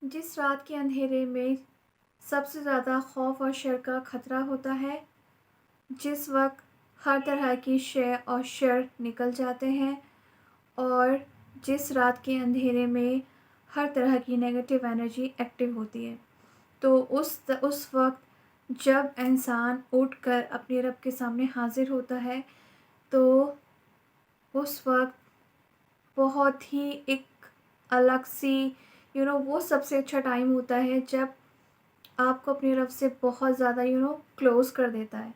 جس رات کے اندھیرے میں سب سے زیادہ خوف اور شر کا خطرہ ہوتا ہے، جس وقت ہر طرح کی شے اور شر نکل جاتے ہیں، اور جس رات کے اندھیرے میں ہر طرح کی نیگیٹو انرجی ایکٹیو ہوتی ہے، تو اس وقت جب انسان اٹھ کر اپنے رب کے سامنے حاضر ہوتا ہے، تو اس وقت بہت ہی ایک الگ سی وہ سب سے اچھا ٹائم ہوتا ہے جب آپ کو اپنے رب سے بہت زیادہ کلوز کر دیتا ہے۔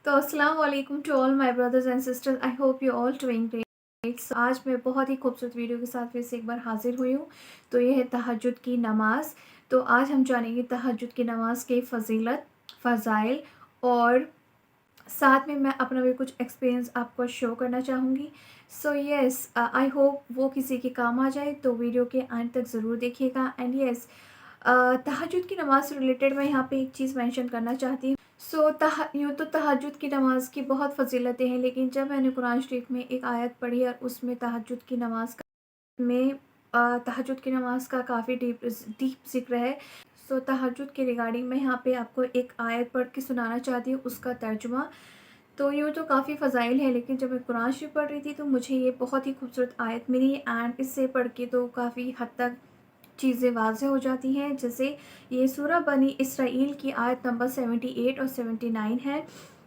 تو السلام علیکم to all my brothers and sisters, I hope you all doing great. آج میں بہت ہی خوبصورت ویڈیو کے ساتھ پھر سے ایک بار حاضر ہوئی ہوں۔ تو یہ ہے تہجد کی نماز۔ تو آج ہم جانیں گے تہجد کی نماز کے فضیلت، فضائل، اور ساتھ میں اپنا بھی کچھ ایکسپیرینس آپ کو شو کرنا چاہوں گی۔ سو یس، آئی ہوپ وہ کسی کے کام آ جائے، تو ویڈیو کے اینڈ تک ضرور دیکھیے گا۔ اینڈ یس، تہجد کی نماز سے ریلیٹڈ میں یہاں پہ ایک چیز مینشن کرنا چاہتی ہوں۔ سو یوں تو تہجد کی نماز کی بہت فضیلتیں ہیں، لیکن جب میں نے قرآن شریف میں ایک آیت پڑھی اور اس میں تہجد کی نماز کا کافی ڈیپ ذکر ہے، سو تہجد کے ریگارڈنگ میں یہاں پہ آپ کو ایک آیت پڑھ کے سنانا چاہتی ہوں، اس کا ترجمہ۔ تو یوں تو کافی فضائل ہے، لیکن جب میں قرآن شریف پڑھ رہی تھی تو مجھے یہ بہت ہی خوبصورت آیت ملی، اینڈ اس سے پڑھ کے تو کافی حد تک چیزیں واضح ہو جاتی ہیں۔ جیسے یہ سورہ بنی اسرائیل کی آیت نمبر 78 اور 79 ہے،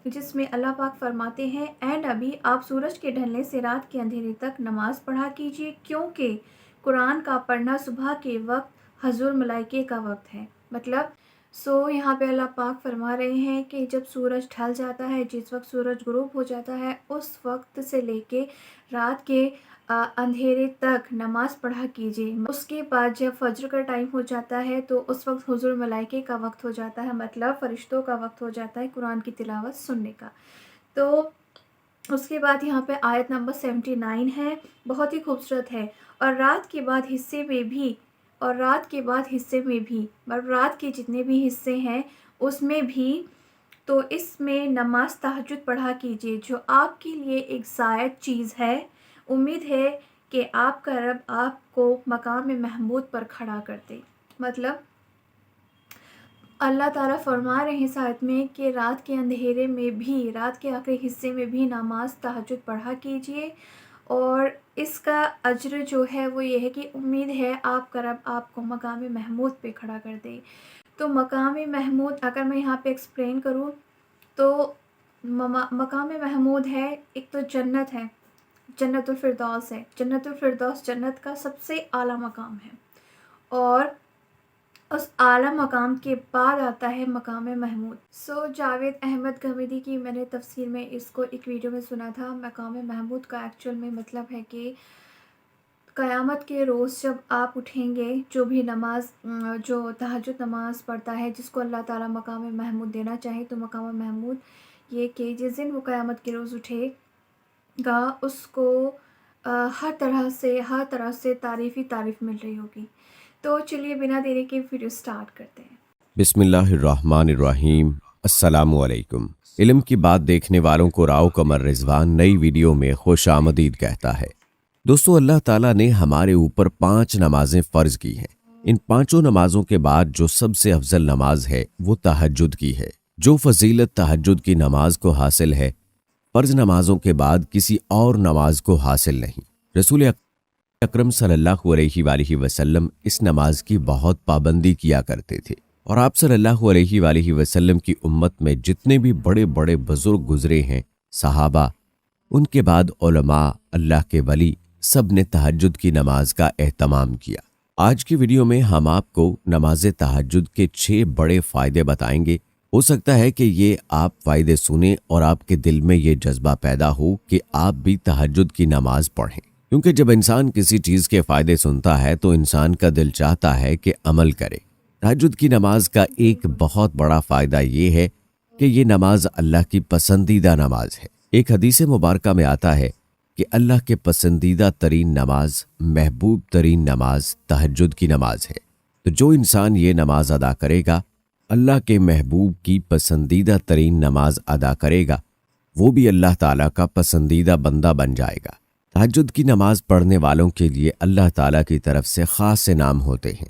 جس میں اللہ پاک فرماتے ہیں، اے نبی، آپ سورج کے ڈھلنے سے رات کے اندھیرے تک نماز پڑھا کیجیے، کیونکہ قرآن کا پڑھنا صبح کے وقت حضور ملائکے کا وقت ہے۔ مطلب یہاں پہ اللہ پاک فرما رہے ہیں کہ جب سورج ڈھل جاتا ہے، جس وقت سورج غروب ہو جاتا ہے، اس وقت سے لے کے رات کے اندھیرے تک نماز پڑھا کیجیے۔ اس کے بعد جب فجر کا ٹائم ہو جاتا ہے تو اس وقت حضور ملائکے کا وقت ہو جاتا ہے، مطلب فرشتوں کا وقت ہو جاتا ہے قرآن کی تلاوت سننے کا۔ تو اس کے بعد یہاں پہ آیت نمبر 79 ہے، بہت ہی خوبصورت ہے، اور رات کے بعد حصے میں بھی مطلب رات کے جتنے بھی حصے ہیں اس میں بھی، تو اس میں نماز تہجد پڑھا کیجیے، جو آپ کے لیے ایک زائد چیز ہے۔ امید ہے کہ آپ کا رب آپ کو مقام محمود پر کھڑا کر دے۔ مطلب اللہ تعالیٰ فرما رہے ہیں اس آیت میں کہ رات کے اندھیرے میں بھی، رات کے آخری حصے میں بھی نماز تہجد پڑھا کیجیے، اور اس کا اجر جو ہے وہ یہ ہے کہ امید ہے آپ کا رب آپ کو مقام محمود پہ کھڑا کر دے۔ تو مقام محمود اگر میں یہاں پہ ایکسپلین کروں تو مقام محمود ہے، ایک تو جنت ہے، جنت الفردوس ہے۔ جنت الفردوس جنت کا سب سے اعلیٰ مقام ہے، اور اس اعلیٰ مقام کے بعد آتا ہے مقام محمود۔ جاوید احمد غمیدی کی میں نے تفسیر میں اس کو ایک ویڈیو میں سنا تھا۔ مقام محمود کا ایکچوئل میں مطلب ہے کہ قیامت کے روز جب آپ اٹھیں گے، جو بھی جو تہجد نماز پڑھتا ہے، جس کو اللہ تعالیٰ مقام محمود دینا چاہے، تو مقام محمود یہ کہ جس دن وہ قیامت کے روز اٹھے گا، اس کو ہر طرح سے تعریف مل رہی ہوگی۔ تو چلیے بنا دیری کے ویڈیو سٹارٹ کرتے ہیں۔ بسم اللہ الرحمن الرحیم۔ السلام علیکم۔ علم کی بات دیکھنے والوں کو راؤ قمر رضوان نئی ویڈیو میں خوش آمدید کہتا ہے۔ دوستو، اللہ تعالیٰ نے ہمارے اوپر 5 نمازیں فرض کی ہیں۔ ان 5 نمازوں کے بعد جو سب سے افضل نماز ہے وہ تہجد کی ہے۔ جو فضیلت تہجد کی نماز کو حاصل ہے، فرض نمازوں کے بعد کسی اور نماز کو حاصل نہیں۔ رسول اکرم صلی اللہ علیہ وآلہ وسلم اس نماز کی بہت پابندی کیا کرتے تھے، اور آپ صلی اللہ علیہ وآلہ وسلم کی امت میں جتنے بھی بڑے بڑے بزرگ گزرے ہیں، صحابہ، ان کے بعد علماء، اللہ کے ولی، سب نے تہجد کی نماز کا اہتمام کیا۔ آج کی ویڈیو میں ہم آپ کو نماز تہجد کے 6 بڑے فائدے بتائیں گے۔ ہو سکتا ہے کہ یہ آپ فائدے سنیں اور آپ کے دل میں یہ جذبہ پیدا ہو کہ آپ بھی تہجد کی نماز پڑھیں، کیونکہ جب انسان کسی چیز کے فائدے سنتا ہے تو انسان کا دل چاہتا ہے کہ عمل کرے۔ تہجد کی نماز کا ایک بہت بڑا فائدہ یہ ہے کہ یہ نماز اللہ کی پسندیدہ نماز ہے۔ ایک حدیث مبارکہ میں آتا ہے کہ اللہ کے پسندیدہ ترین نماز، محبوب ترین نماز تہجد کی نماز ہے۔ تو جو انسان یہ نماز ادا کرے گا، اللہ کے محبوب کی پسندیدہ ترین نماز ادا کرے گا، وہ بھی اللہ تعالیٰ کا پسندیدہ بندہ بن جائے گا۔ تہجد کی نماز پڑھنے والوں کے لیے اللہ تعالیٰ کی طرف سے خاص انعام ہوتے ہیں۔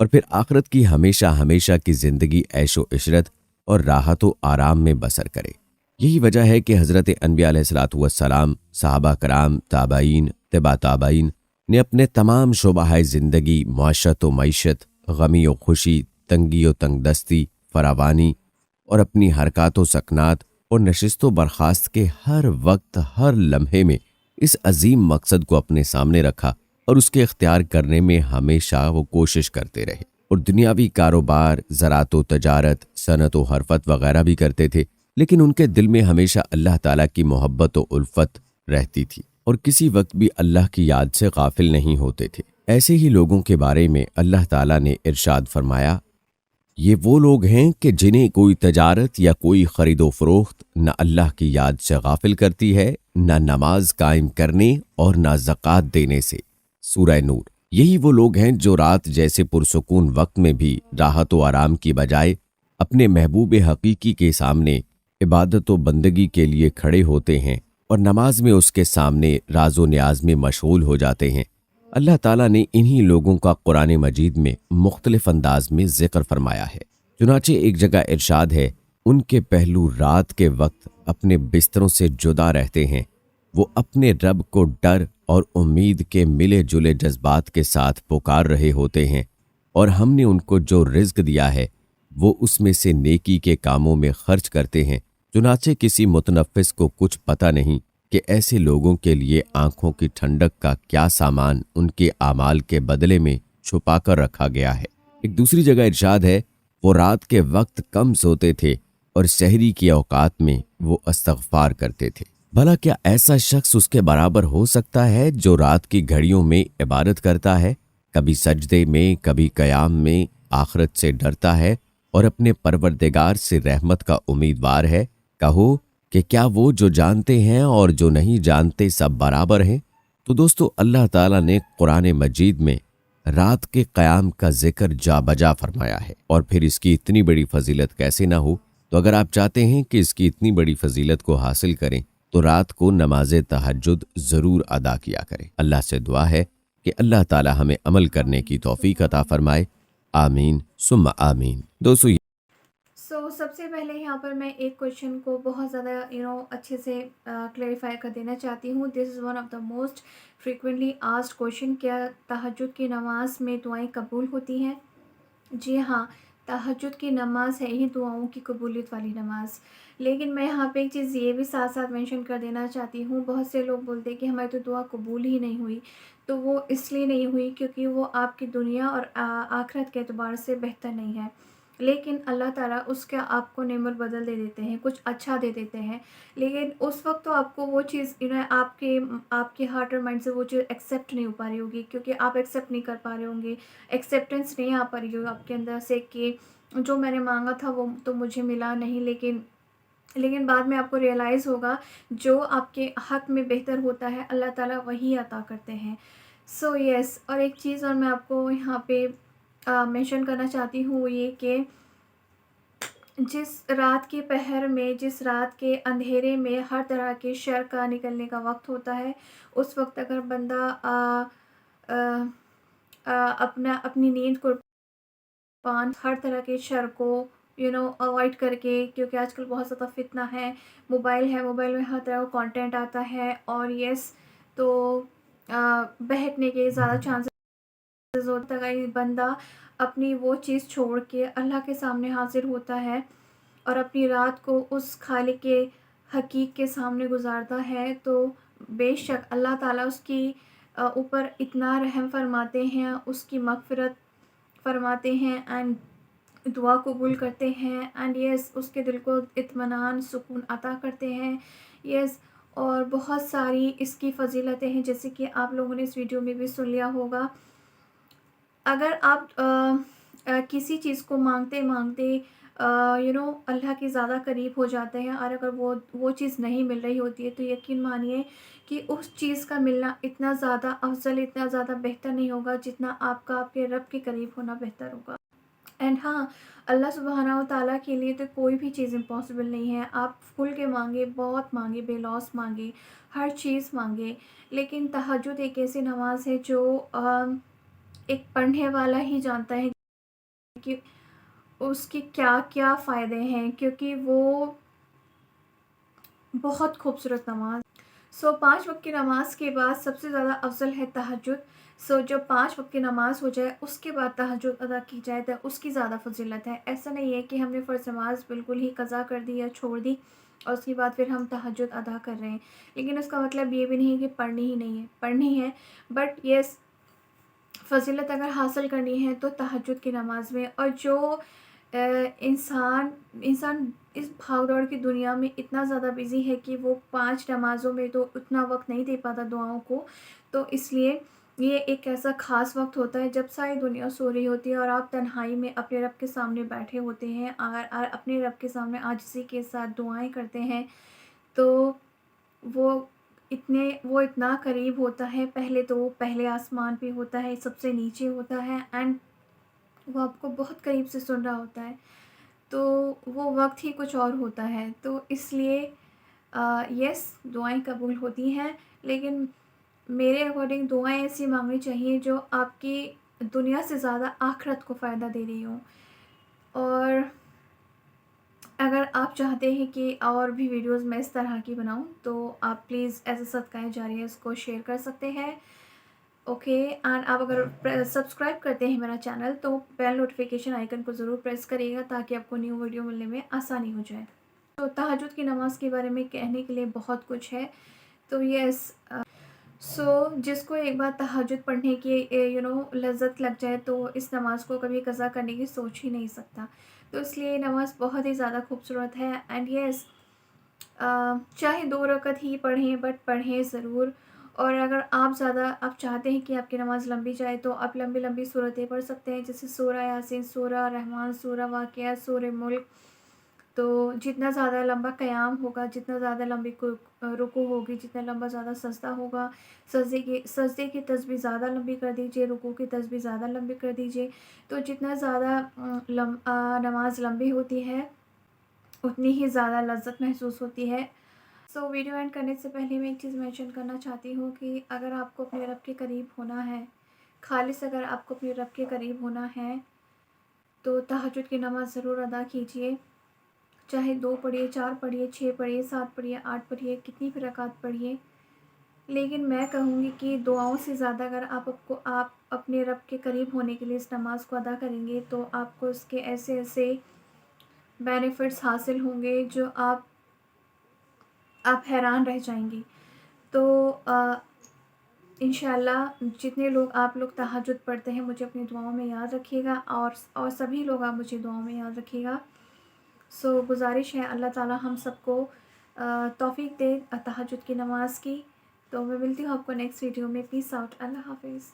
اور پھر آخرت کی ہمیشہ ہمیشہ کی زندگی عیش و عشرت اور راحت و آرام میں بسر کرے۔ یہی وجہ ہے کہ حضرت انبیاء علیہ الصلوۃ والسلام، صحابہ کرام، تابعین، تبع تابعین نے اپنے تمام شعبۂ زندگی، معاشرت و معیشت، غمی و خوشی، تنگی و تنگ دستی، فراوانی اور اپنی حرکات و سکنات اور نشست و برخاست کے ہر وقت ہر لمحے میں اس عظیم مقصد کو اپنے سامنے رکھا اور اس کے اختیار کرنے میں ہمیشہ وہ کوشش کرتے رہے، اور دنیاوی کاروبار، زراعت و تجارت، صنعت و حرفت وغیرہ بھی کرتے تھے، لیکن ان کے دل میں ہمیشہ اللہ تعالیٰ کی محبت و الفت رہتی تھی اور کسی وقت بھی اللہ کی یاد سے غافل نہیں ہوتے تھے۔ ایسے ہی لوگوں کے بارے میں اللہ تعالیٰ نے ارشاد فرمایا، یہ وہ لوگ ہیں کہ جنہیں کوئی تجارت یا کوئی خرید و فروخت نہ اللہ کی یاد سے غافل کرتی ہے، نہ نماز قائم کرنے اور نہ زکوٰۃ دینے سے۔ سورہ نور۔ یہی وہ لوگ ہیں جو رات جیسے پرسکون وقت میں بھی راحت و آرام کی بجائے اپنے محبوب حقیقی کے سامنے عبادت و بندگی کے لیے کھڑے ہوتے ہیں اور نماز میں اس کے سامنے راز و نیاز میں مشغول ہو جاتے ہیں۔ اللہ تعالیٰ نے انہی لوگوں کا قرآن مجید میں مختلف انداز میں ذکر فرمایا ہے۔ چنانچہ ایک جگہ ارشاد ہے، ان کے پہلو رات کے وقت اپنے بستروں سے جدا رہتے ہیں، وہ اپنے رب کو ڈر اور امید کے ملے جلے جذبات کے ساتھ پکار رہے ہوتے ہیں، اور ہم نے ان کو جو رزق دیا ہے وہ اس میں سے نیکی کے کاموں میں خرچ کرتے ہیں۔ چنانچہ کسی متنفس کو کچھ پتہ نہیں کہ ایسے لوگوں کے لیے آنکھوں کی ٹھنڈک کا کیا سامان ان کے اعمال کے بدلے میں چھپا کر رکھا گیا ہے۔ ایک دوسری جگہ ارشاد ہے، وہ رات کے وقت کم سوتے تھے اور سحری کے اوقات میں وہ استغفار کرتے تھے۔ بھلا کیا ایسا شخص اس کے برابر ہو سکتا ہے جو رات کی گھڑیوں میں عبادت کرتا ہے، کبھی سجدے میں، کبھی قیام میں، آخرت سے ڈرتا ہے اور اپنے پروردگار سے رحمت کا امیدوار ہے؟ کہو کہ کیا وہ جو جانتے ہیں اور جو نہیں جانتے سب برابر ہیں؟ تو دوستو، اللہ تعالیٰ نے قرآن مجید میں رات کے قیام کا ذکر جا بجا فرمایا ہے، اور پھر اس کی اتنی بڑی فضیلت کیسے نہ ہو؟ تو اگر آپ چاہتے ہیں کہ اس کی اتنی بڑی فضیلت کو حاصل کریں تو رات کو نماز تہجد ضرور ادا کیا کریں۔ اللہ سے دعا ہے کہ اللہ تعالیٰ ہمیں عمل کرنے کی توفیق عطا فرمائے، آمین ثم آمین۔ دوستو، سب سے پہلے یہاں پر میں ایک کویشچن کو بہت زیادہ اچھے سے کلیریفائی کر دینا چاہتی ہوں۔ This is one of the most frequently asked question, کیا تہجد کی نماز میں دعائیں قبول ہوتی ہیں؟ جی ہاں، تہجد کی نماز ہے ہی دعاؤں کی قبولیت والی نماز۔ لیکن میں یہاں پہ ایک چیز یہ بھی ساتھ ساتھ مینشن کر دینا چاہتی ہوں، بہت سے لوگ بولتے ہیں کہ ہماری تو دعا قبول ہی نہیں ہوئی، تو وہ اس لیے نہیں ہوئی کیونکہ وہ آپ کی دنیا اور آخرت کے اعتبار سے بہتر نہیں ہے، لیکن اللہ تعالیٰ اس کا آپ کو نعمت بدل دے دیتے ہیں، کچھ اچھا دے دیتے ہیں، لیکن اس وقت تو آپ کو وہ چیز آپ کے ہارٹ اور مائنڈ سے وہ چیز ایکسیپٹ نہیں ہو پا رہی ہوگی، کیونکہ آپ ایکسیپٹ نہیں کر پا رہے ہوں گے، ایکسیپٹنس نہیں آ پا رہی ہوگی آپ کے اندر سے کہ جو میں نے مانگا تھا وہ تو مجھے ملا نہیں، لیکن بعد میں آپ کو ریئلائز ہوگا جو آپ کے حق میں بہتر ہوتا ہے اللہ تعالیٰ وہی عطا کرتے ہیں۔ سو یس، اور ایک چیز اور میں آپ کو یہاں پہ مینشن کرنا چاہتی ہوں، وہ یہ کہ جس رات کے پہر میں، جس رات کے اندھیرے میں ہر طرح کے شر کا نکلنے کا وقت ہوتا ہے، اس وقت اگر بندہ اپنی نیند قربان ہر طرح کے شر کو اوائڈ کر کے، کیونکہ آج کل بہت زیادہ فتنہ ہے، موبائل میں ہر طرح کا کانٹینٹ آتا ہے، اور یس تو بہکنے کے زیادہ چانسز ہوتا ہے، بندہ اپنی وہ چیز چھوڑ کے اللہ کے سامنے حاضر ہوتا ہے اور اپنی رات کو اس خالق کے حقیق کے سامنے گزارتا ہے، تو بے شک اللہ تعالیٰ اس کی اوپر اتنا رحم فرماتے ہیں، اس کی مغفرت فرماتے ہیں، اینڈ دعا قبول کرتے ہیں، اینڈ یس اس کے دل کو اطمینان، سکون عطا کرتے ہیں، یس۔ اور بہت ساری اس کی فضیلتیں ہیں، جیسے کہ آپ لوگوں نے اس ویڈیو میں بھی سن لیا ہوگا۔ اگر آپ کسی چیز کو مانگتے اللہ کے زیادہ قریب ہو جاتے ہیں، اور اگر وہ چیز نہیں مل رہی ہوتی ہے تو یقین مانیے کہ اس چیز کا ملنا اتنا زیادہ افضل، اتنا زیادہ بہتر نہیں ہوگا جتنا آپ کا آپ کے رب کے قریب ہونا بہتر ہوگا۔ اینڈ ہاں، اللہ سبحانہ و تعالیٰ کے لیے تو کوئی بھی چیز امپاسبل نہیں ہے، آپ کھل کے مانگے، بہت مانگے، بے لوث مانگے، ہر چیز مانگے، لیکن تہجد ایک ایسی نماز ہے جو ایک پڑھنے والا ہی جانتا ہے کہ اس کی کیا کیا فائدے ہیں، کیونکہ وہ بہت خوبصورت نماز. 5 وقت کی نماز کے بعد سب سے زیادہ افضل ہے تہجد. جب 5 وقت کی نماز ہو جائے اس کے بعد تہجد ادا کی جائے تو اس کی زیادہ فضیلت ہے. ایسا نہیں ہے کہ ہم نے فرض نماز بالکل ہی قضا کر دی یا چھوڑ دی اور اس کے بعد پھر ہم تہجد ادا کر رہے ہیں. لیکن اس کا مطلب یہ بھی نہیں ہے کہ پڑھنی ہی نہیں ہے، پڑھنی ہے، بٹ یس فضیلت اگر حاصل کرنی ہے تو تہجد کی نماز میں. اور جو انسان اس بھاگ دوڑ کی دنیا میں اتنا زیادہ بزی ہے کہ وہ 5 نمازوں میں تو اتنا وقت نہیں دے پاتا دعاؤں کو، تو اس لیے یہ ایک ایسا خاص وقت ہوتا ہے جب ساری دنیا سو رہی ہوتی ہے اور آپ تنہائی میں اپنے رب کے سامنے بیٹھے ہوتے ہیں اور اپنے رب کے سامنے عاجزی کے ساتھ دعائیں کرتے ہیں. تو وہ اتنا قریب ہوتا ہے. پہلے تو وہ پہلے آسمان پہ ہوتا ہے، سب سے نیچے ہوتا ہے، اینڈ وہ آپ کو بہت قریب سے سن رہا ہوتا ہے. تو وہ وقت ہی کچھ اور ہوتا ہے. تو اس لیے یس دعائیں قبول ہوتی ہیں، لیکن میرے اکارڈنگ دعائیں ایسی مانگنی چاہیے جو آپ کی دنیا سے زیادہ آخرت کو فائدہ دے رہی ہوں. اور اگر آپ چاہتے ہیں کہ اور بھی ویڈیوز میں اس طرح کی بناؤں تو آپ پلیز ایز اے صدقہ جاریہ اس کو شیئر کر سکتے ہیں. اوکے، اینڈ آپ اگر سبسکرائب کرتے ہیں میرا چینل تو بیل نوٹیفیکیشن آئیکن کو ضرور پریس کریے گا تاکہ آپ کو نیو ویڈیو ملنے میں آسانی ہو جائے. تو تہجد کی نماز کے بارے میں کہنے کے لیے بہت کچھ ہے. تو یس جس کو ایک بار تہجد پڑھنے کی لذت لگ جائے تو اس نماز کو کبھی قضا کرنے کی سوچ ہی نہیں سکتا. تو اس لیے یہ نماز بہت ہی زیادہ خوبصورت ہے. اینڈ یس چاہے 2 رکعت ہی پڑھیں بٹ پڑھیں ضرور. اور اگر آپ چاہتے ہیں کہ آپ کی نماز لمبی جائے تو آپ لمبی لمبی صورتیں پڑھ سکتے ہیں، جیسے سورہ یاسین، سورہ رحمان، سورہ واقعہ، سورہ ملک. تو جتنا زیادہ لمبا قیام ہوگا، جتنا زیادہ لمبی رکوع ہوگی، جتنا لمبا زیادہ سجدہ ہوگا، سجدے کی تسبیح زیادہ لمبی کر دیجئے، رکوع کی تسبیح زیادہ لمبی کر دیجئے. تو جتنا زیادہ نماز لمبی ہوتی ہے اتنی ہی زیادہ لذت محسوس ہوتی ہے. ویڈیو اینڈ کرنے سے پہلے میں ایک چیز مینشن کرنا چاہتی ہوں کہ اگر آپ کو اپنے رب کے قریب ہونا ہے، خالص اگر آپ کو اپنے رب کے قریب ہونا ہے تو تہجد کی نماز ضرور ادا کیجیے. چاہے 2 پڑھیے، 4 پڑھیے، 6 پڑھیے، 7 پڑھیے، 8 پڑھیے، کتنی بھی رکعت پڑھیے. لیکن میں کہوں گی کہ دعاؤں سے زیادہ اگر آپ اپنے رب کے قریب ہونے کے لیے اس نماز کو ادا کریں گے تو آپ کو اس کے ایسے ایسے بینیفٹس حاصل ہوں گے جو آپ حیران رہ جائیں گی. تو انشاءاللہ جتنے آپ لوگ تہجد پڑھتے ہیں مجھے اپنی دعاؤں میں یاد رکھیے گا اور سبھی لوگ آپ مجھے دعاؤں میں یاد رکھیے گا. گزارش ہے اللہ تعالی ہم سب کو توفیق دے تہجد کی نماز کی. تو میں ملتی ہوں آپ کو نیکسٹ ویڈیو میں. پیس آؤٹ. اللہ حافظ.